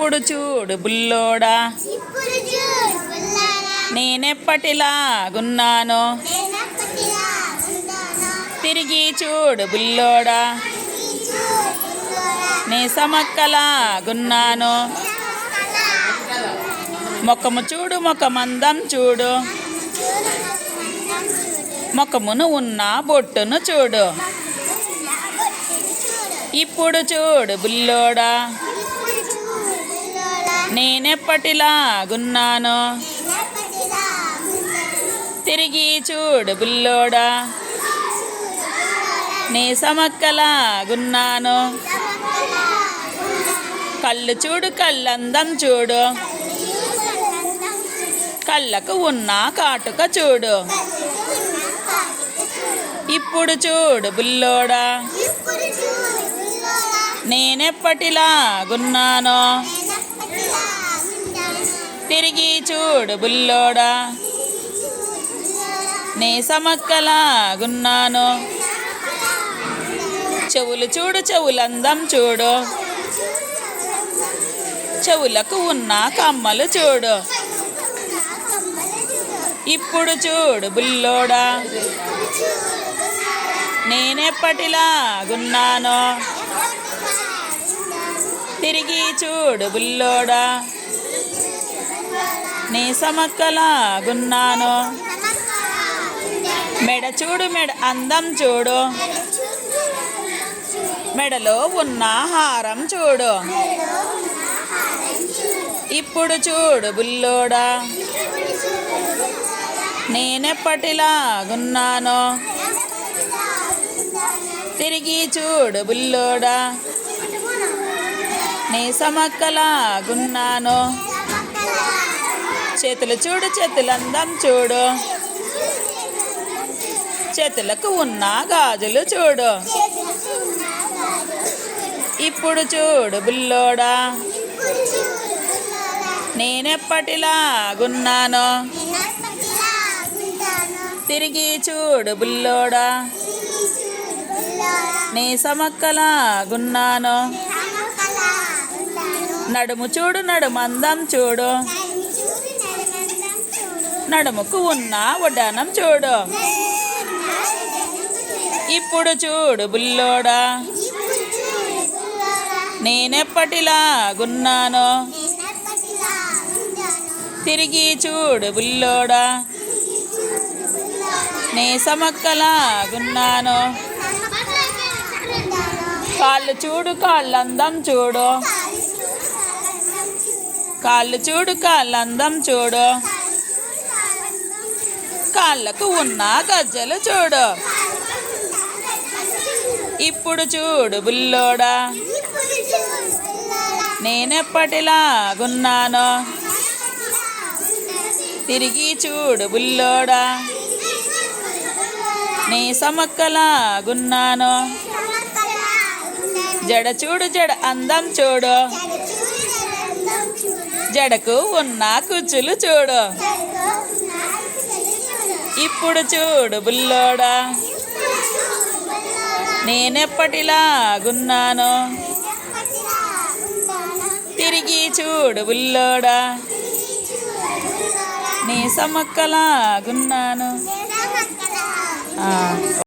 ఇప్పుడు చూడు బుల్లోడా నేనెప్పటిలాగున్నానో తిరిగి చూడు బుల్లోడా నీ సమక్కలాగున్నాను. ముఖము చూడు ముఖమందం చూడు ముఖమును ఉన్న బొట్టును చూడు. ఇప్పుడు చూడు బుల్లోడా నేనెప్పటిలాగున్నానో తిరిగి చూడు బుల్లోడా నీ సమక్కలాగున్నాను. కళ్ళు చూడు కళ్ళందం చూడు కళ్ళకు ఉన్న కాటుక చూడు. ఇప్పుడు చూడు బుల్లోడా నేనెప్పటిలాగున్నానో తిరిగి చూడు బుల్లోడా నీ సమక్కలాగున్నాను. చెవులు చూడు చెవులందం చూడు చెవులకు ఉన్న కమ్మలు చూడు. ఇప్పుడు చూడు బుల్లోడా నేనెప్పటిలాగున్నానో తిరిగి చూడు బుల్లోడా నీ సమక్కలాగున్నాను. మెడ చూడు మెడ అందం చూడు మెడలో ఉన్న హారం చూడు. ఇప్పుడు చూడు బుల్లోడా నేనెప్పటిలాగున్నానో తిరిగి చూడు బుల్లోడా నీ సమక్కలాగున్నాను. చేతులు చూడు చేతులందం చూడు చేతులకు ఉన్న గాజులు చూడు. ఇప్పుడు చూడు బుల్లోడా నేనెప్పటిలాగున్నానో తిరిగి చూడు బుల్లోడా నీ సమక్కలాగున్నాను. నడుము చూడు నడుమందం చూడు నడుముకు ఉన్న వడ్డానం చూడు. ఇప్పుడు చూడు బుల్లోడా నేనెప్పటిలాగున్నానో తిరిగి చూడు బుల్లోడా నీ సమక్కలాగున్నాను. కాళ్ళు చూడు కాళ్ళందం చూడు కాళ్ళు చూడు కాళ్ళందం చూడు కాళ్ళకు ఉన్న గజ్జలు చూడు. ఇప్పుడు చూడు బుల్లోడా నేనెప్పటిలాగున్నానో తిరిగి చూడు బుల్లోడా నీ సమక్కలాగున్నాను. జడ చూడు జడ అందం చూడు జడకు ఉన్న కుచ్చులు చూడు. ఇప్పుడు చూడు బుల్లోడా నేనెప్పటిలాగున్నానో తిరిగి చూడు బుల్లోడా నీ సమక్కలాగున్నాను.